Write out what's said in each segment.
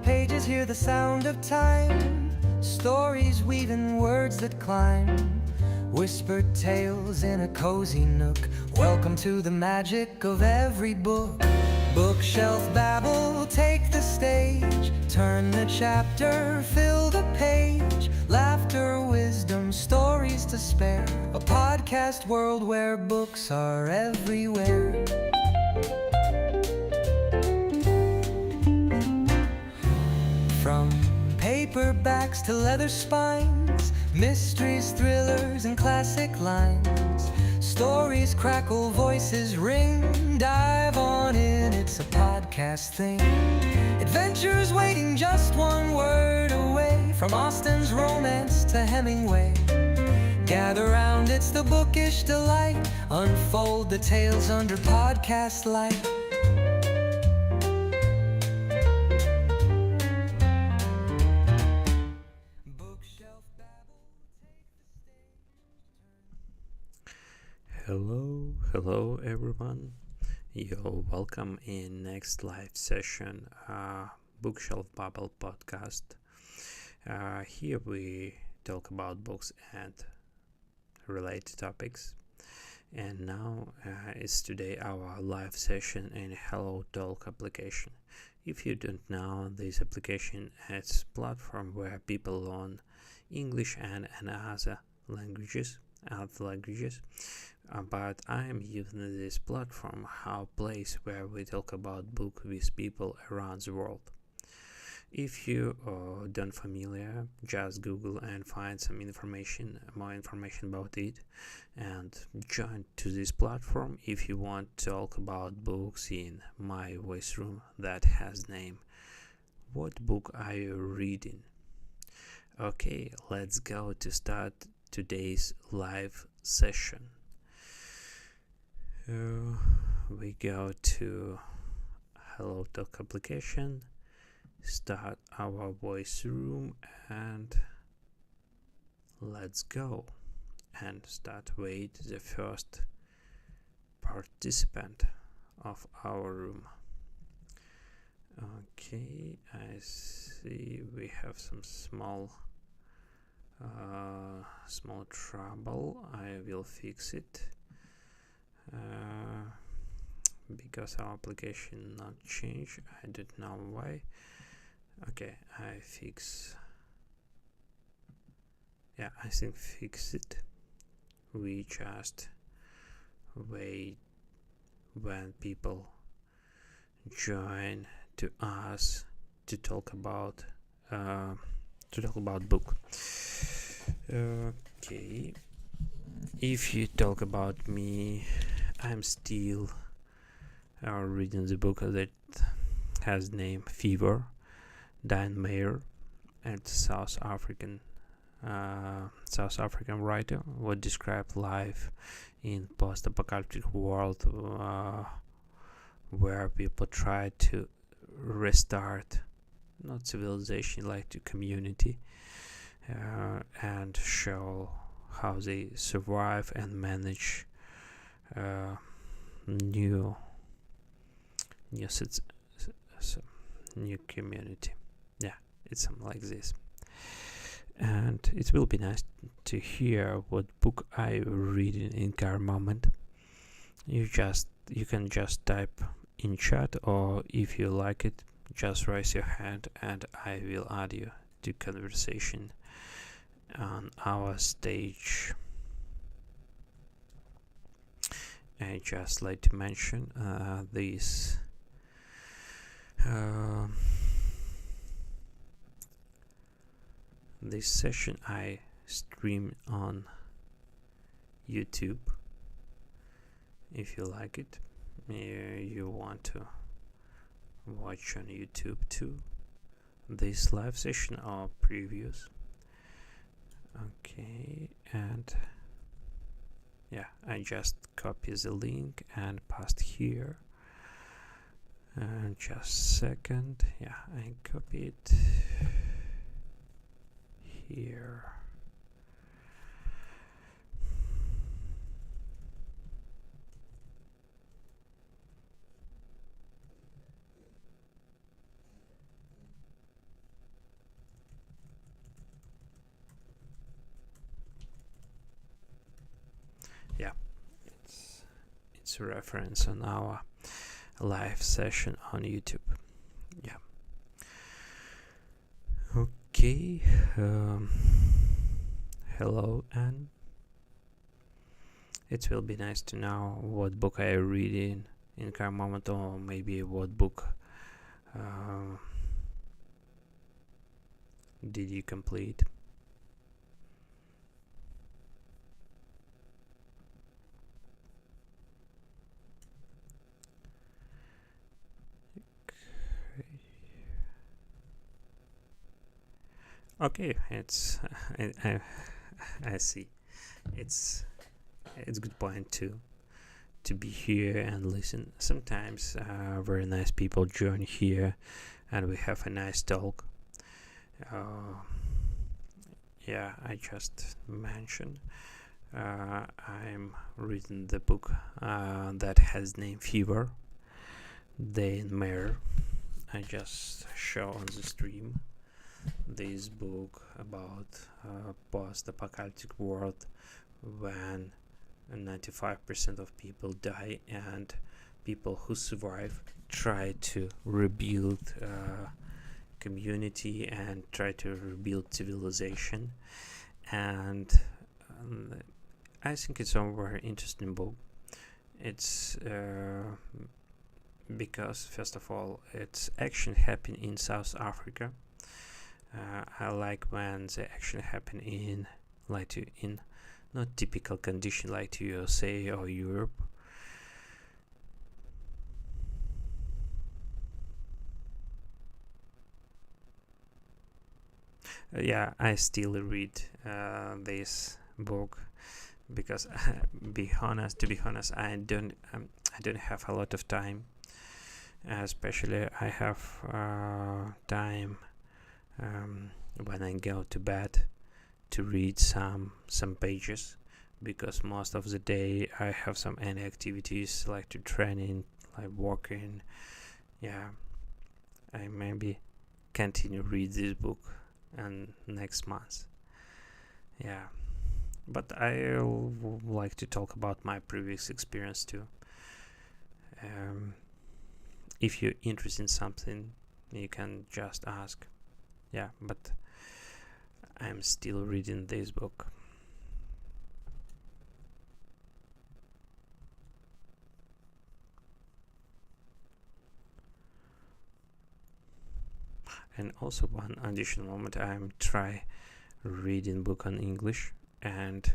pages hear the sound of time, stories weaving words that climb, whispered tales in a cozy nook. Welcome to the magic of every book. Bookshelf babble, take the stage, turn the chapter, fill the page. Laughter, wisdom, stories to spare, a podcast world where books are everywhere. From paperbacks to leather spines, mysteries, thrillers, and classic lines, stories crackle, voices ring. Dive on in, it's a podcast thing. Adventures waiting just one word away, from Austen's romance to Hemingway. Gather round, it's the bookish delight. Unfold the tales under podcast light. Hello everyone. You're welcome in next live session, Bookshelf Babble podcast. Here we talk about books and related topics. And now is today our live session in HelloTalk application. If you don't know, this application is a platform where people learn English and other languages. But I am using this platform a place where we talk about book with people around the world. If you don't familiar, just Google and find some more information about it, and join to this platform if you want to talk about books in my voice room that has name "What book are you reading?" Okay, let's go to start today's live session. We go to HelloTalk application, start our voice room, and let's go and start wait the first participant of our room. Okay, I see we have some small trouble. I will fix it because our application not change. I don't know why. Okay, I think fix it. We just wait when people join to us to talk about book. Okay, if you talk about me, I'm still reading the book that has name Fever, Dan Mayer, and South African writer would describe life in post-apocalyptic world where people try to restart not civilization like to community and show how they survive and manage new community. Yeah, it's something like this. And it will be nice to hear what book I read in current moment. You can just type in chat, or if you like it, just raise your hand and I will add you to conversation on our stage. I just like to mention this session I stream on YouTube. If you like it, you want to watch on YouTube too, this live session or previous. Okay, and yeah, I just copy the link and paste here. And just a second, yeah, I copy it here. it's a reference on our live session on YouTube. Yeah. Okay. Hello, Anne. It will be nice to know what book I read in current moment, or maybe what book did you complete. Okay, it's I see. It's a good point to be here and listen. Sometimes very nice people join here, and we have a nice talk. Yeah, I just mentioned I'm reading the book that has name Fever, Dane Mayer. I just show on the stream this book about post-apocalyptic world when 95% of people die and people who survive try to rebuild community and try to rebuild civilization. And I think it's a very interesting book. It's because first of all it's action happen in South Africa. I like when the action happen in not typical condition like to USA or Europe. Yeah, I still read this book because to be honest, I don't have a lot of time. Especially I have time when I go to bed to read some pages, because most of the day I have some any activities like to training, like working. Yeah, I maybe continue read this book and next month. Yeah, but I like to talk about my previous experience too. If you're interested in something, you can just ask. Yeah, but I'm still reading this book. And also one additional moment, I'm try reading book on English, and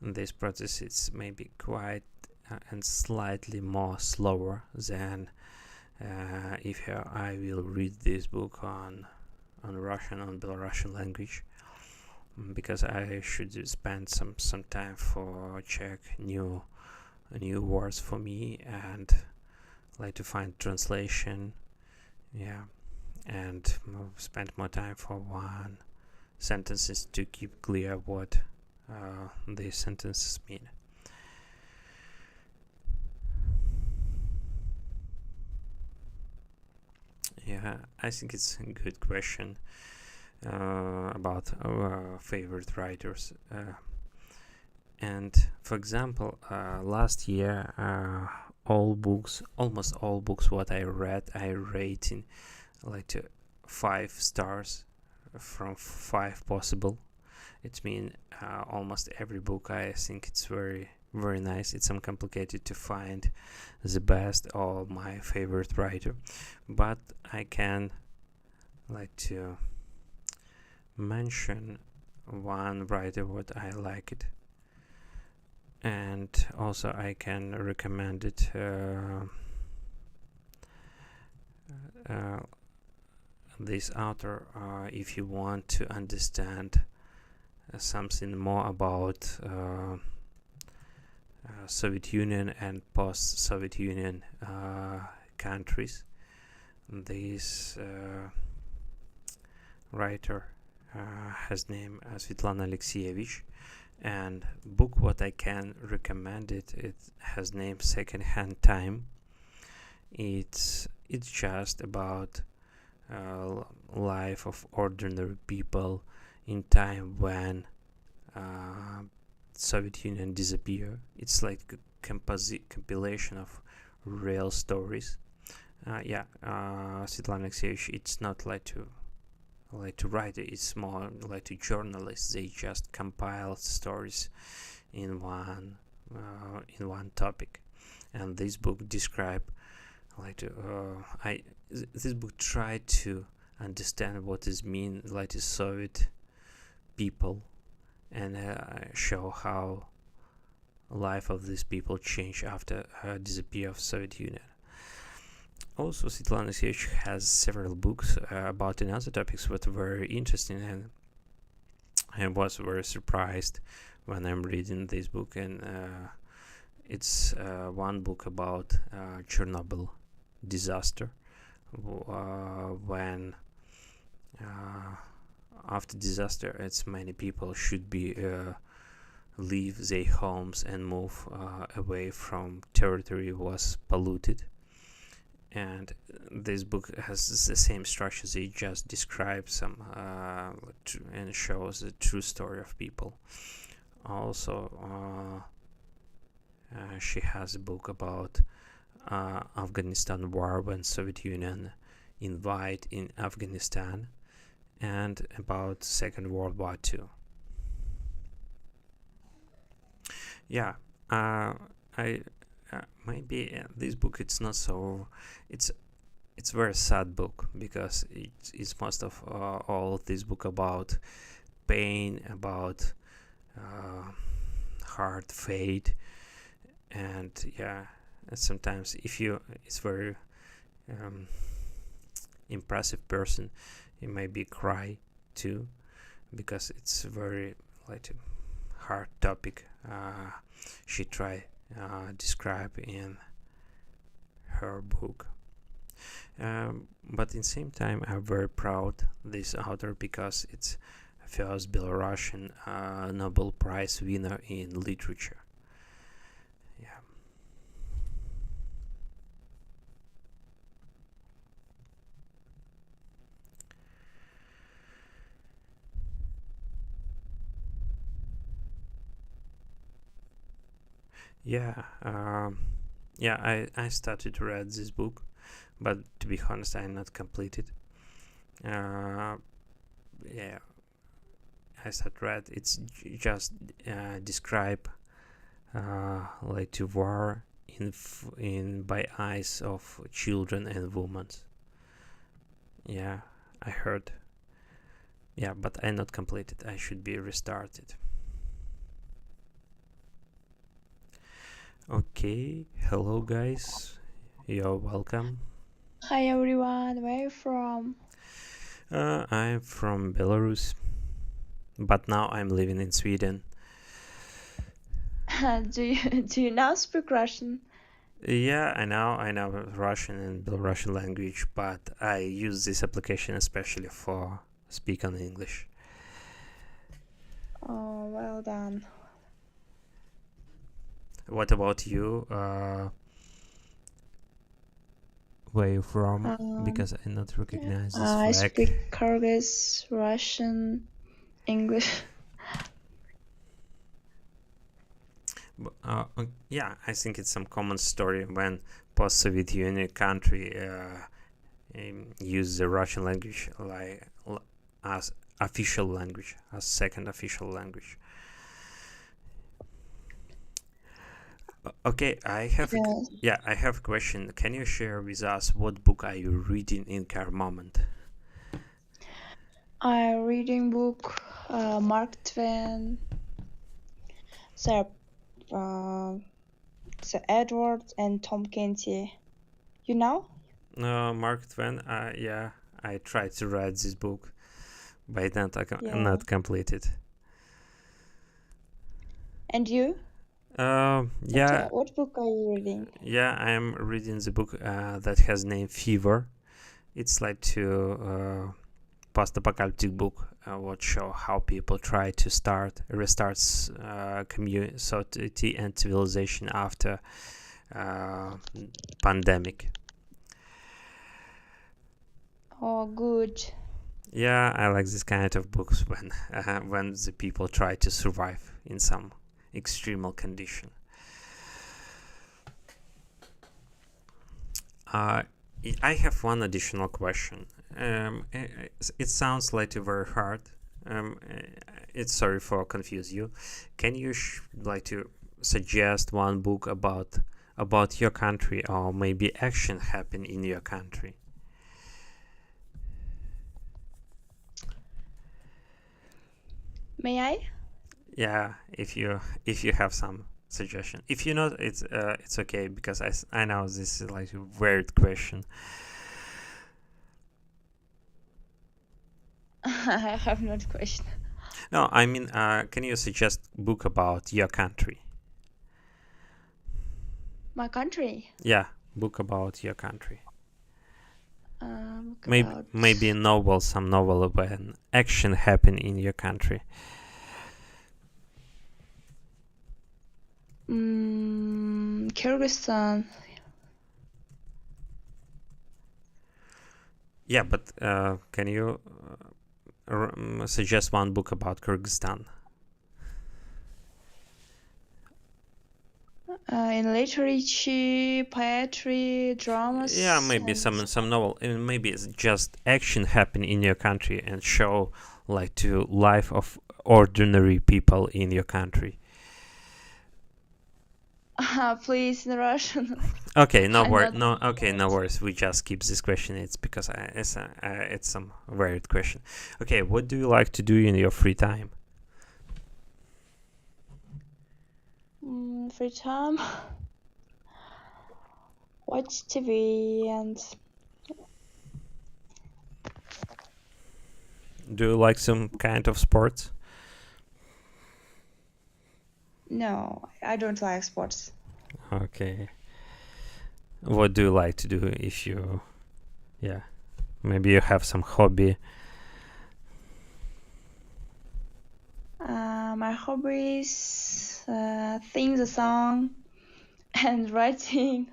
this process is maybe quite and slightly more slower than if I will read this book on Russian, on Belarusian language, because I should spend some time for check new words for me and like to find translation. Yeah, and spend more time for one sentences to keep clear what these sentences mean. Yeah, I think it's a good question about our favorite writers. And for example, last year, almost all books what I read, I rating like 5 stars from 5 possible. It means almost every book I think it's very very nice. It's uncomplicated to find the best or my favorite writer, but I can like to mention one writer what I like it, and also I can recommend it. This author, if you want to understand something more about Soviet Union and post-Soviet Union countries. This writer has name Svetlana Alexievich, and book what I can recommend it has name Second-Hand Time. It's just about life of ordinary people in time when Soviet Union disappear. It's like compilation of real stories. Svetlana Alexeyevich, it's not like to write. It's more like to journalists. They just compile stories in one topic, and this book describe this book tried to understand what is mean like the Soviet people, and show how life of these people changed after disappear of Soviet Union. Also, Svetlana Alexeyevich has several books about another topics that were very interesting, and I was very surprised when I'm reading this book. And it's one book about Chernobyl disaster, when after disaster, it's many people should be leave their homes and move away from territory was polluted. And this book has the same structure. It just describes some and shows the true story of people. Also, she has a book about Afghanistan war, when Soviet Union invade in Afghanistan, and about Second World War II. Yeah, I maybe this book it's not so it's very sad book, because it's most of all of this book about pain, about hard fate, and sometimes if you it's very impressive person, you maybe cry too, because it's very like a hard topic she try describe in her book. But in the same time, I'm very proud this author, because it's first Belarusian Nobel Prize winner in literature. Yeah. I started to read this book, but to be honest, I not completed. I started read. It's just describe like to war in by eyes of children and women. Yeah, I heard. Yeah, but I not completed. I should be restarted. Okay, hello guys, you're welcome. Hi everyone, where are you from? I'm from Belarus, but now I'm living in Sweden. Do you now speak Russian? Yeah, I know Russian and Belarusian language, but I use this application especially for speaking English. Oh, well done. What about you? Where you from? Because I not recognize this I flag. speak Kyrgyz, Russian, English. I think it's some common story when post-Soviet Union country use the Russian language as official language, as second official language. Okay, I have a question. Can you share with us what book are you reading in current moment? I'm reading book Mark Twain, Sir Edward and Tom Canty. You know? Mark Twain. I tried to read this book, but Yeah. not completed. And you? What book are you reading? Yeah, I'm reading the book that has name Fever. It's like to post-apocalyptic book what show how people try to restart society and civilization after pandemic. Oh, good. Yeah, I like this kind of books when the people try to survive in some extremal condition. I have one additional question. It sounds like very hard. It's sorry for confuse you. Can you like to suggest one book about your country, or maybe action happen in your country? May I? Yeah, if you have some suggestion. If you not, it's okay, because I know this is like a weird question. I have not question. No, I mean, can you suggest book about your country? My country. Yeah, book about your country. Maybe Maybe novel, some novel when action happen in your country. Kyrgyzstan. Yeah, but can you suggest one book about Kyrgyzstan? In literature, poetry, dramas. Yeah, maybe some novel. Maybe it's just action happen in your country and show like to life of ordinary people in your country. Please, in Russian. Okay, no worries. No, okay, no worries. We just keep this question. It's because it's some weird question. Okay, what do you like to do in your free time? Free time. Watch TV and. Do you like some kind of sports? No, I don't like sports. Okay. What do you like to do if you, yeah, maybe you have some hobby? My hobbies, sing the song and writing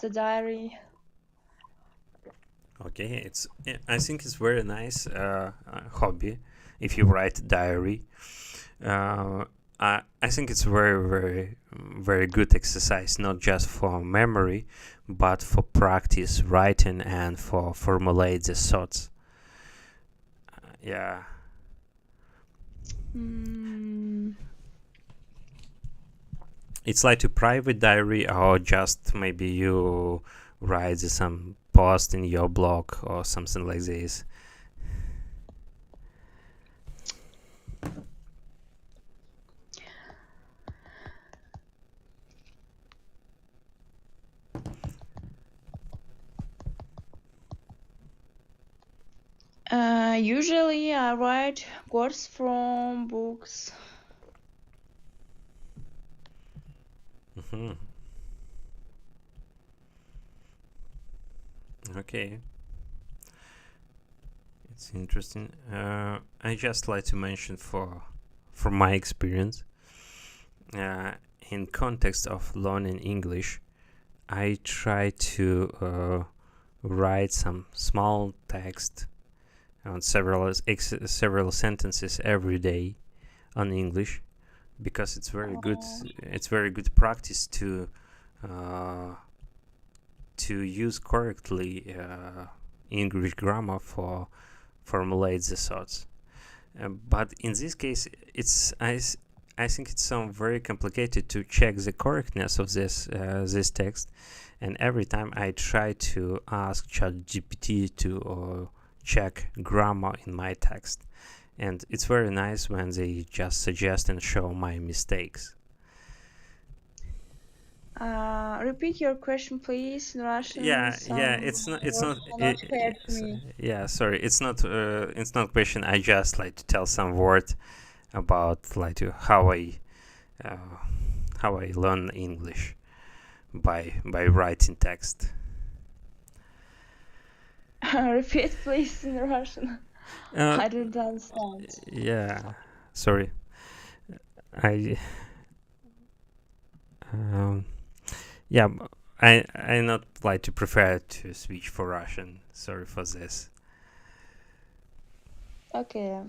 the diary. Okay, I think it's very nice hobby if you write diary. I think it's very good exercise, not just for memory, but for practice writing and for formulate the thoughts. Yeah. It's like a private diary, or just maybe you write some post in your blog or something like this. Usually I write quotes from books. Mm-hmm. Okay. It's interesting. I just like to mention from my experience, in context of learning English, I try to write some small text on several sentences every day on English, because it's very good. It's very good practice to use correctly English grammar for formulate the thoughts. But in this case, I think it's some very complicated to check the correctness of this text, and every time I try to ask ChatGPT to check grammar in my text, and it's very nice when they just suggest and show my mistakes. Repeat your question, please, in Russian. Yeah, it's not clear to me. Yeah, sorry, it's not question. I just like to tell some word about like to how I learn English by writing text. Repeat, please, in Russian. I don't understand. Yeah, sorry. I yeah, I not like to prefer to switch for Russian. Sorry for this. Okay.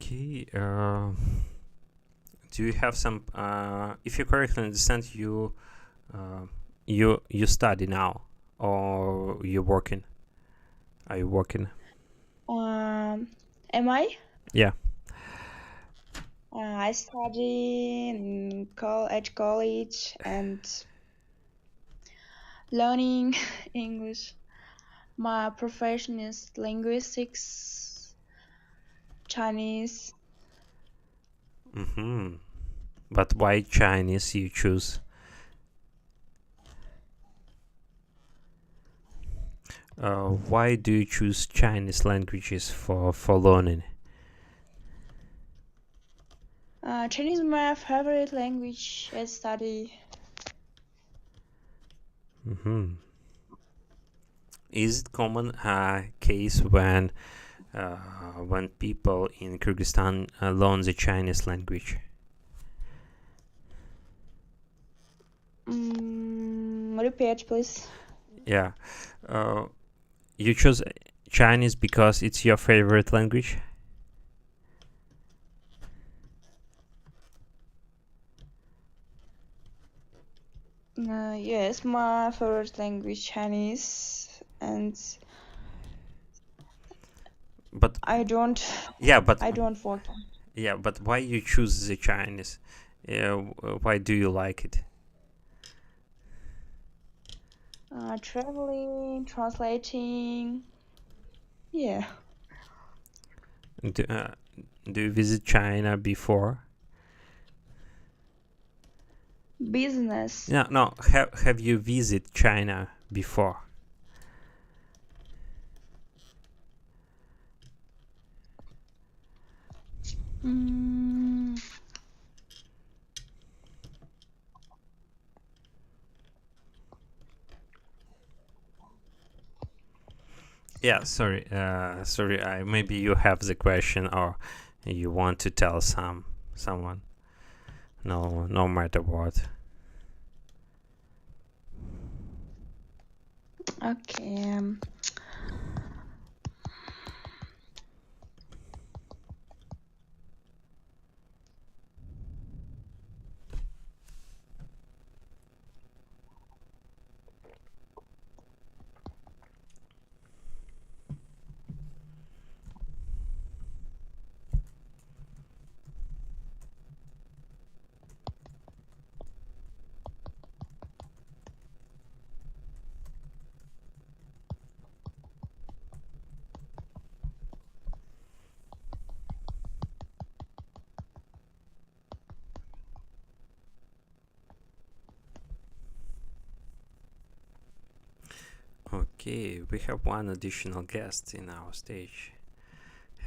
Okay. Do you have some? If you correctly understand, you study now, or you're working? Are you working? Am I? Yeah. I study in college and learning English. My profession is linguistics, Chinese. Mm-hmm. But why Chinese you choose? Why do you choose Chinese languages for learning? Chinese is my favorite language I study. Mm-hmm. Is it common case when people in Kyrgyzstan learn the Chinese language? Repeat, please. Yeah. Uh, you choose Chinese because it's your favorite language? Yes, my favorite language Chinese, and But I don't yeah, but work. yeah, but why you choose the Chinese? Why do you like it? Traveling, translating. Yeah, Do, do you visit China before? business. No. Have you visited China before? Mm, Yeah, sorry. Sorry. Maybe you have the question, or you want to tell someone. No matter what. okay. Okay, we have one additional guest in our stage.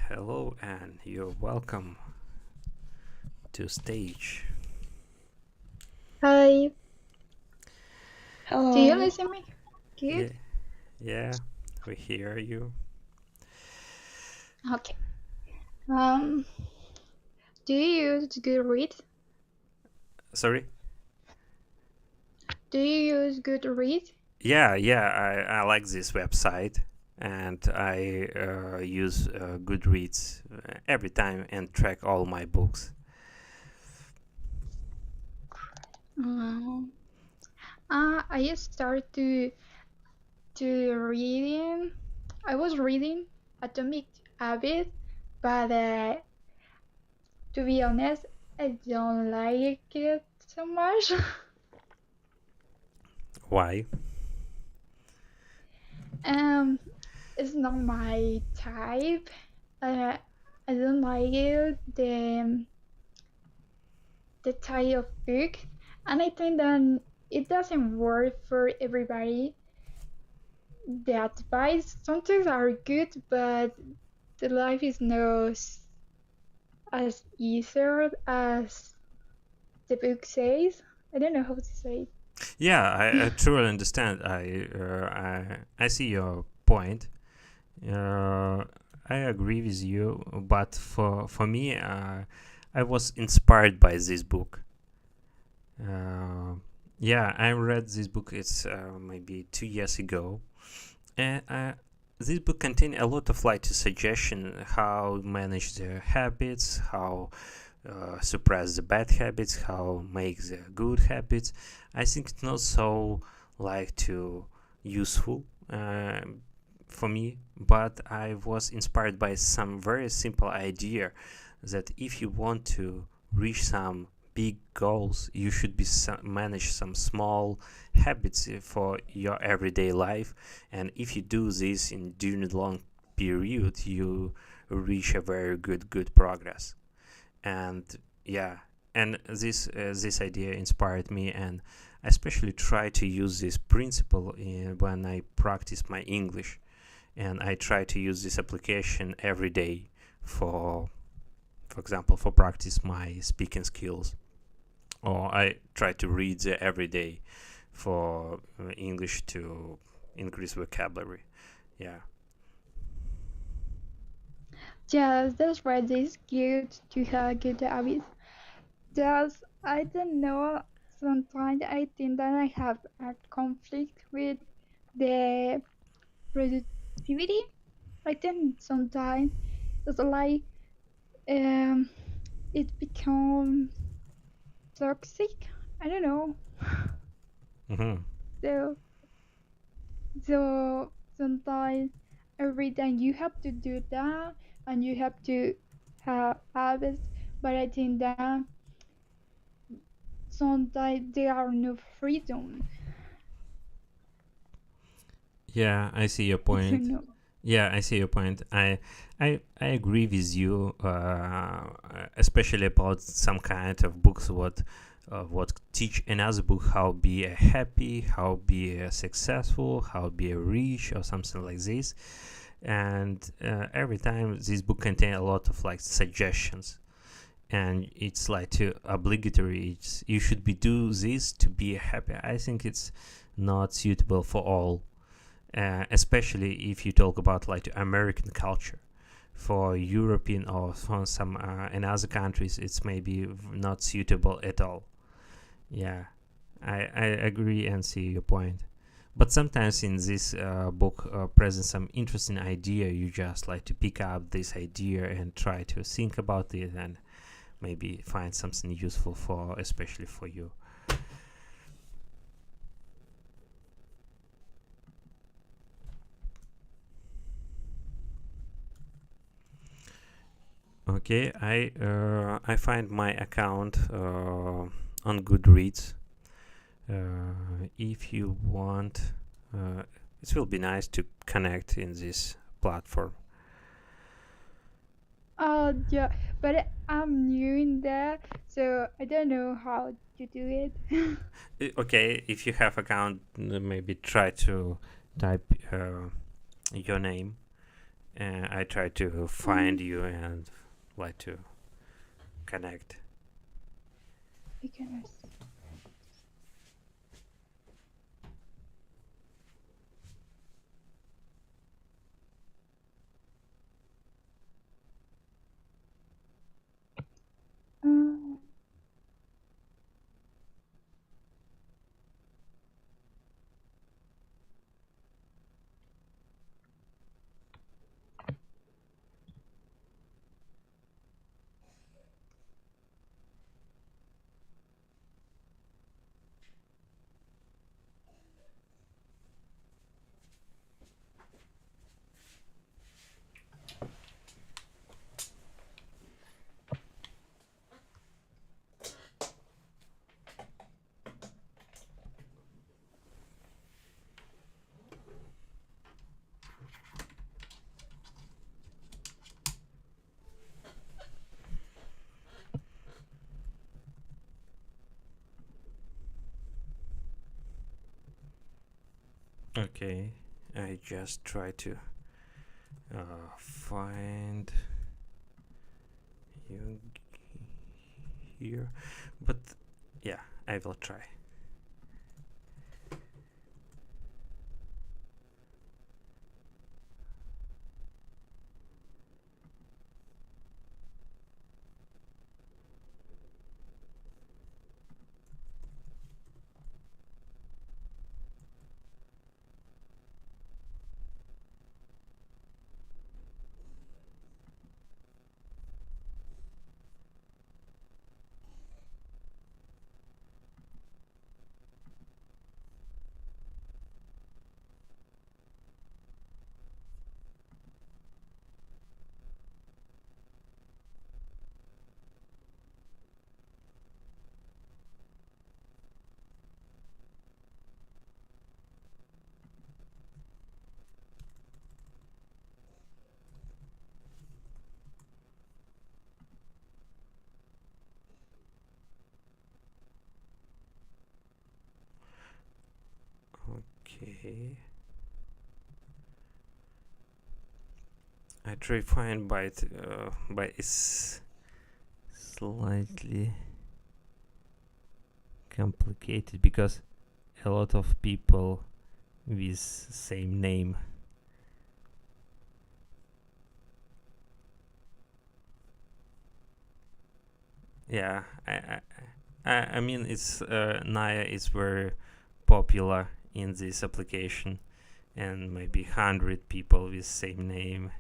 Hello, and you're welcome to stage. Hi, do you Hello. listen me? Yeah, Good. yeah, we hear you. Okay. Um, do you use Goodreads? Sorry. Do you use Goodreads? Yeah, I like this website, and I use Goodreads every time and track all my books. Um, I just started to reading. I was reading Atomic Habits, but to be honest, I don't like it so much. Why? um, it's not my type. Uh, I don't like it. The type of book, and I think that it doesn't work for everybody. The advice sometimes are good, but the life is not as easier as the book says. I don't know how to say it. Yeah, I truly understand. I see your point. Uh, I agree with you, but for me, I was inspired by this book. Uh, yeah, I read this book. It's maybe 2 years ago, and this book contains a lot of like suggestion how manage the habits, how suppress the bad habits, how make the good habits. I think it's not so like too useful for me, but I was inspired by some very simple idea that if you want to reach some big goals, you should be manage some small habits for your everyday life, and if you do this in during a long period, you reach a very good progress. And yeah, and this idea inspired me, and I especially try to use this principle when I practice my English, and I try to use this application every day for example, for practice my speaking skills, or I try to read every day for English to increase vocabulary. Yeah. Yes, that's why it's good to have good habits. Just, I don't know, sometimes I think that I have a conflict with the productivity. I think sometimes it's like um, it becomes toxic. I don't know. Mm-hmm. So, so sometimes every time you have to do that and you have to have habits, but I think that sometimes there are no freedom. Yeah, I see your You point. know. Yeah, I see your point. I agree with you, especially about some kind of books what teach another book how be a happy, how be a successful, how be a rich, or something like this. And every time this book contain a lot of like suggestions, and it's like too obligatory. You should be do this to be happy. I think it's not suitable for all, especially if you talk about like American culture. For European or for some in other countries, it's maybe not suitable at all. Yeah, I agree and see your point. But sometimes in this book presents some interesting idea. You just like to pick up this idea and try to think about it, and maybe find something useful for, especially for you. Okay, I find my account on Goodreads. If you want, it will be nice to connect in this platform. Oh yeah, but I'm new in there, so I don't know how to do it. Okay, if you have account, maybe try to type your name. I try to find Mm, you and like to connect. you can ask. Mm, Okay, I just try to find you here, but yeah, I will try. Okay. I try find by it's slightly complicated because a lot of people with same name. Yeah, I mean it's Naya is very popular in this application, and maybe 100 people with same name.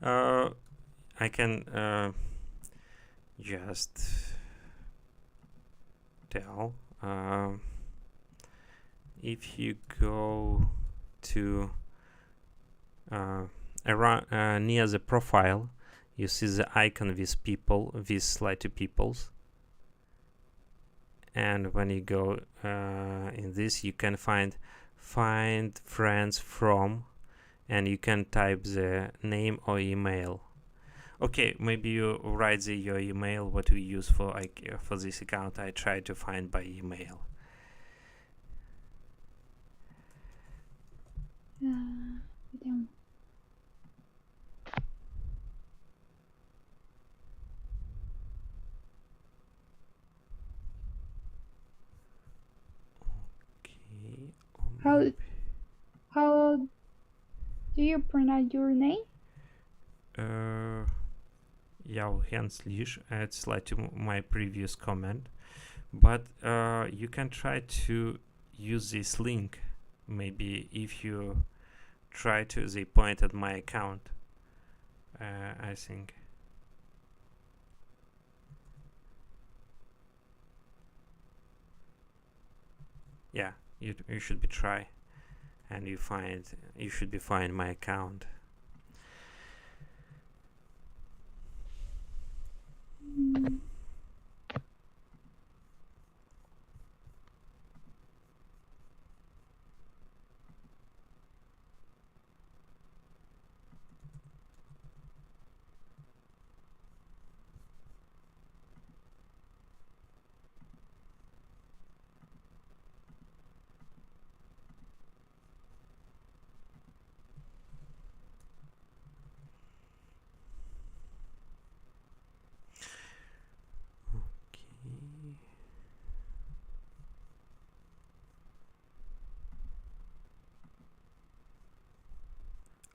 I can just tell if you go to around near the profile, you see the icon with people, with slightly peoples, and when you go in this, you can find friends from, and you can type the name or email. Okay, maybe you write your email, what we use for this account. I try to find by email. Então, Okay. how do you pronounce your name? Jau Henslish. It's like my previous comment, but you can try to use this link. Maybe if you try to, they point at my account. I think. Yeah, you should be try, and you should be find my account.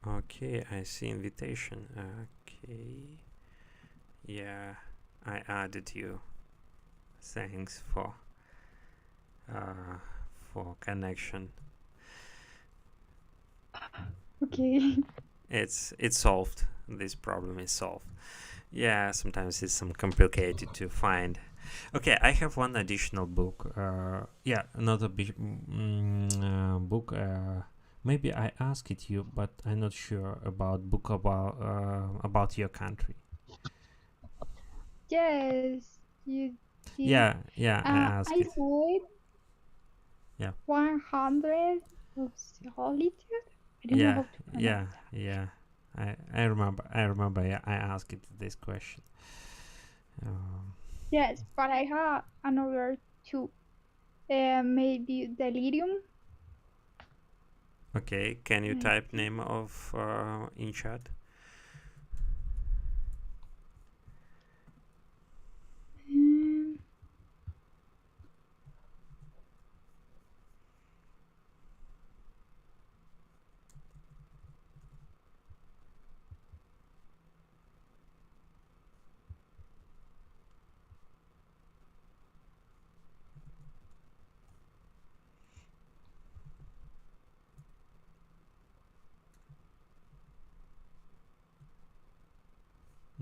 Okay, I see invitation. Okay. Yeah, I added you. Thanks for connection. Okay. It's solved. This problem is solved. Yeah, sometimes it's some complicated to find. Okay, I have one additional book. Yeah, another book. Maybe I asked it you, but I'm not sure about book about your country. Yes, you did. Yeah, I asked I it. saw it. Yeah. 100 of solitude. I don't know how to pronounce that. Yeah. I remember. Yeah, I asked it this question. Yes, but I have another two. Maybe delirium. Okay, can you type name of in chat?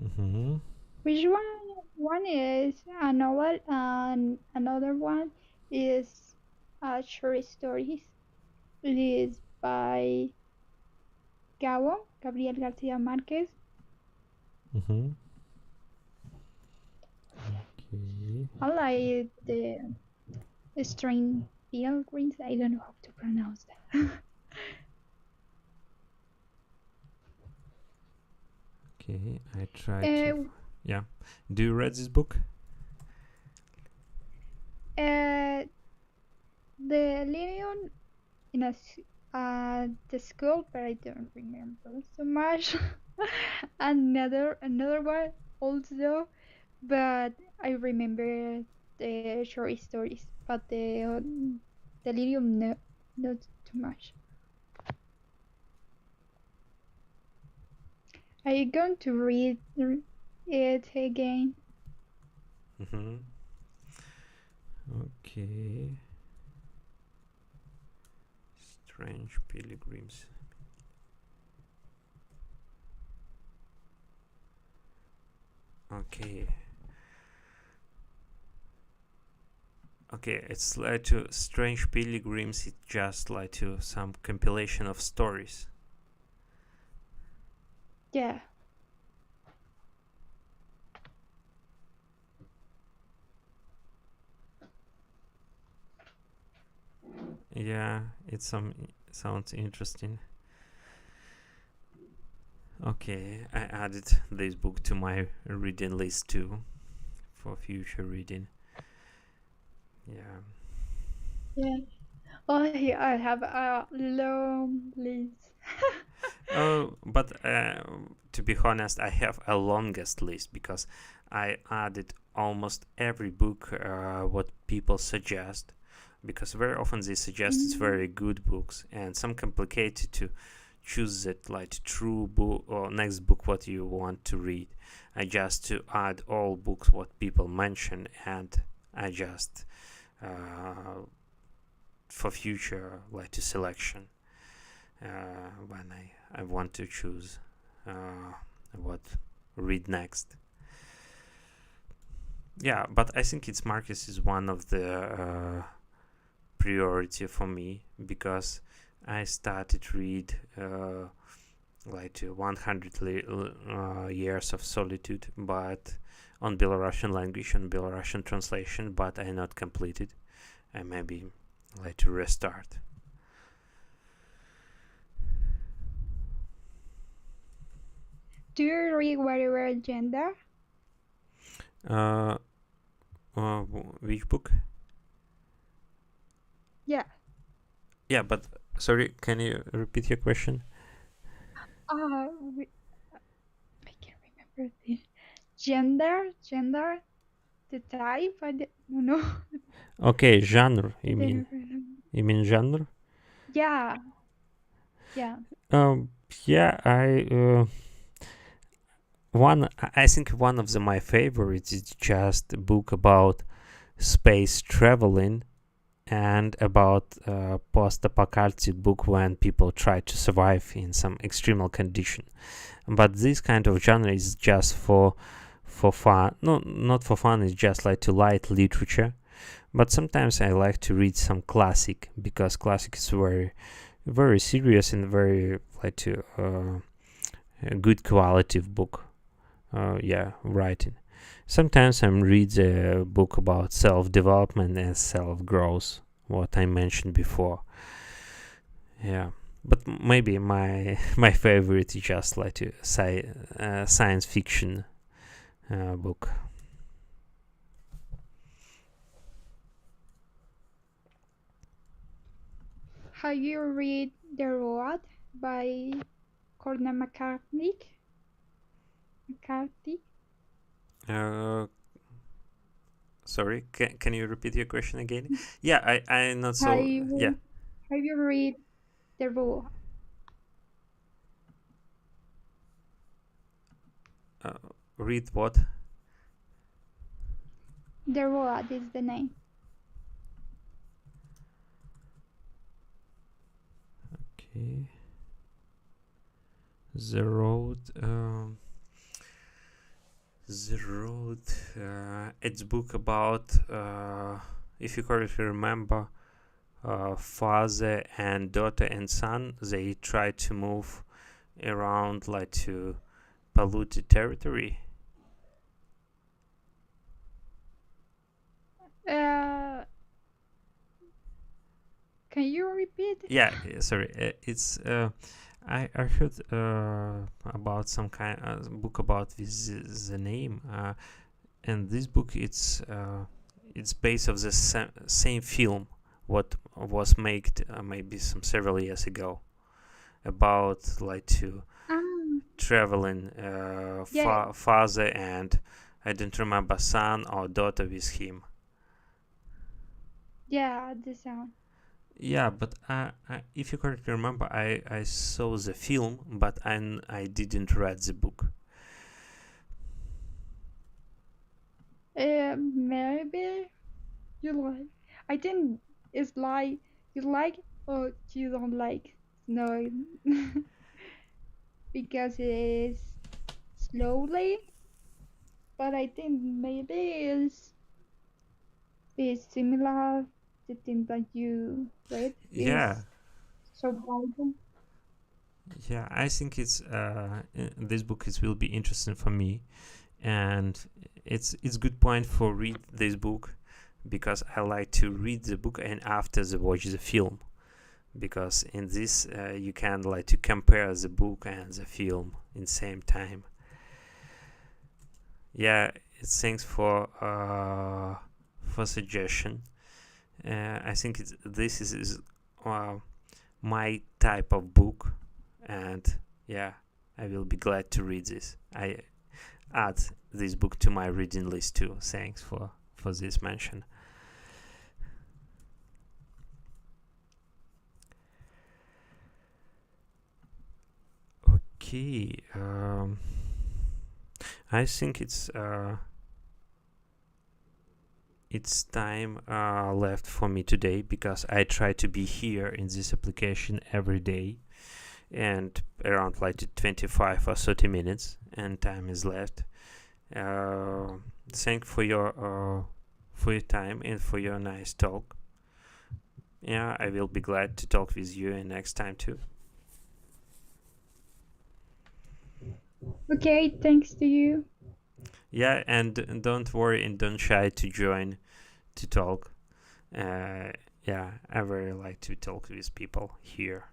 Mm-hmm. Which one? One is a novel, and another one is short stories. It is by Gabriel Garcia Marquez. Mm-hmm. Okay. I like the Strain Pilgrims. I don't know how to pronounce that. Okay, I tried to. Yeah. Do you read this book? The Leon in the school, but I don't remember so much. Another one also, but I remember the short stories, but the Lilium no, not too much. Are you going to read it again? Mm-hmm. Okay. Strange Pilgrims. Okay. Okay, it's like to Strange Pilgrims. It's just like to some compilation of stories. Yeah. Yeah, sounds interesting. Okay, I added this book to my reading list too for future reading. Yeah. Yeah. Oh, yeah, I have a long list. But to be honest, I have a longest list because I added almost every book what people suggest, because very often they suggest it's very good books and some complicated to choose it like true book or next book what you want to read. I just to add all books what people mention, and I just for future like to selection when I want to choose what read next. Yeah, but I think it's Marcus is one of the priority for me because I started read like 100 years of solitude, but on Belarusian language and Belarusian translation, but I not completed. I maybe like to restart. Do you read whatever agenda? Uh, which book? Yeah. Yeah, but sorry, can you repeat your question? I can't remember the gender, the type. I don't know. Okay, genre. I You mean don't remember. you mean genre? Yeah. Yeah. Um, yeah, I think one of my favorites is just a book about space traveling and about post-apocalyptic book when people try to survive in some extremal condition. But this kind of genre is just for fun. No, not for fun. It's just like to light literature. But sometimes I like to read some classic because classic is very serious and very like to a good quality of book. Yeah, writing. Sometimes I read a book about self-development and self-growth, what I mentioned before. Yeah, but maybe my my favorite is just like a science fiction book. Have you read The Road by Corna McCarthy? Uh, Sorry, can you repeat your question again? Yeah, I not Have so. Yeah, you, have you read The Road? uh, read what? The Road is the name. Okay, the road. The road. It's book about. If you correctly remember, father and daughter and son. They try to move around like to polluted territory. Uh, can you repeat? Yeah, sorry. It's I heard about some kind book about the name, and this book it's based of the same film what was made maybe some several years ago about like to Ah, traveling yeah, father and I don't remember son or daughter with him. yeah, the sound. Yeah, but if you correctly remember, I saw the film, but I didn't read the book. Maybe you like. I think it's like you like or you don't like snow because it is slowly. But I think maybe it's similar. The thing that you read Yeah, is surprising. yeah, I think this book is will be interesting for me, and it's good point for read this book because I like to read the book and after the watch the film because in this you can like to compare the book and the film in same time. Yeah, thanks for suggestion. I think this is uh, my type of book, and yeah, I will be glad to read this. I add this book to my reading list too. Thanks for this mention. Okay, I think it's time left for me today because I try to be here in this application every day and around like 25 or 30 minutes and time is left. Thank for your time and for your nice talk. Yeah, I will be glad to talk with you next time too. Okay, thanks to you. Yeah, and don't worry and don't shy to join to talk. Uh, yeah, I very like to talk with people here.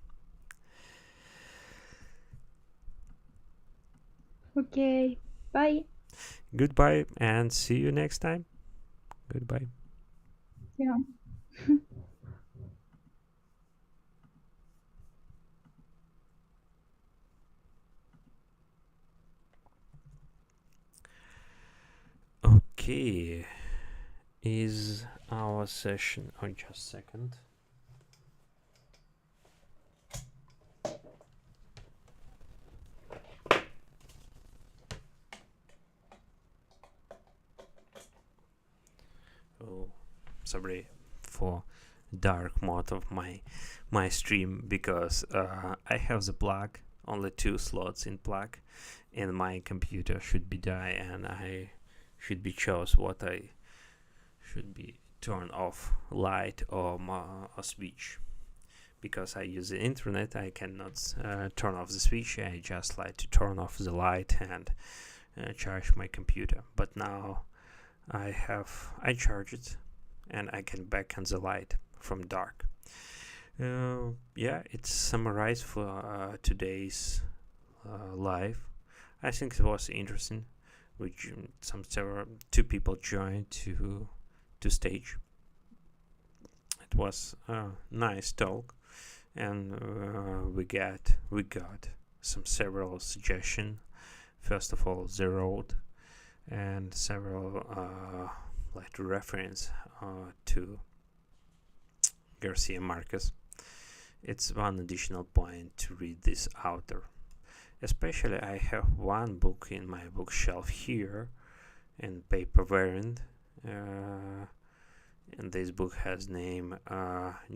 Okay, bye. Goodbye and see you next time. Goodbye. Yeah. Okay, is our session? Oh, just a second. Oh, sorry for dark mode of my stream because I have the plug only two slots in plug and my computer should be die and I should be chose what I should be turn off light or a switch because I use the internet I cannot turn off the switch. I just like to turn off the light and charge my computer, but now I charge it and I can back on the light from dark. Yeah, it's summarized for today's live. I think it was interesting. Which some several two people joined to stage. It was a nice talk, and we got some several suggestions. First of all, the road and several like reference to Garcia Marquez. It's one additional point to read this author. Especially, I have one book in my bookshelf here in paper variant, and this book has name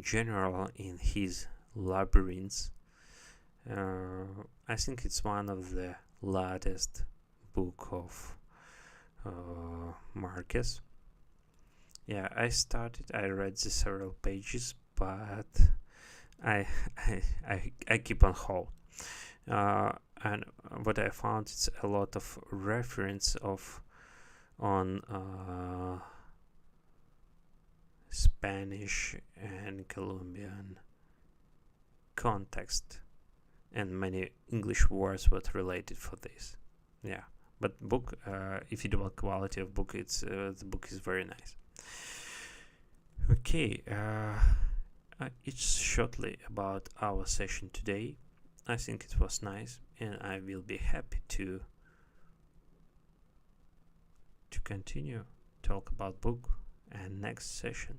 General in His Labyrinths. I think it's one of the latest book of Marquez. Yeah, I read the several pages, but I I keep on hold. And what I found it's a lot of reference of on Spanish and Colombian context and many English words were related for this. Yeah, but book, if you do want quality of book, the book is very nice. Okay, it's shortly about our session today. I think it was nice, and I will be happy to continue talk about book and next session.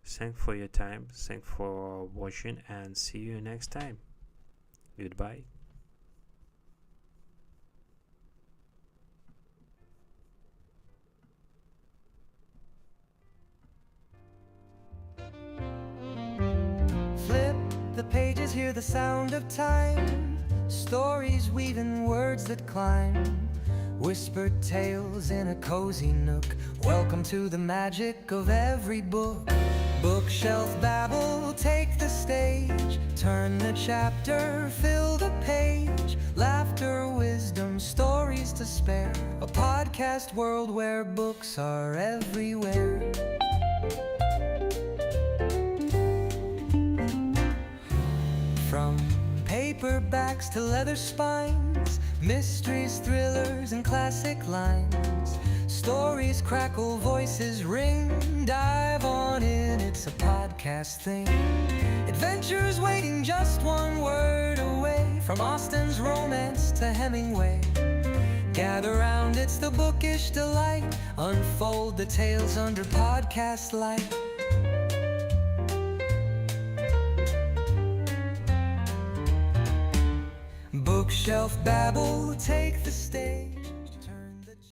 Thank for your time, thank for watching, and see you next time. Goodbye. Flip the pages, hear the sound of time. Stories weaving words that climb. Whispered tales in a cozy nook. Welcome to the magic of every book. Bookshelf babble, take the stage. Turn the chapter, fill the page. Laughter, wisdom, stories to spare. A podcast world where books are everywhere. From paperbacks to leather spines, mysteries, thrillers, and classic lines. Stories crackle, voices ring. Dive on in, it's a podcast thing. Adventures waiting just one word away. From Austen's romance to Hemingway. Gather round, it's the bookish delight. Unfold the tales under podcast light. Bookshelf babble, take the stage.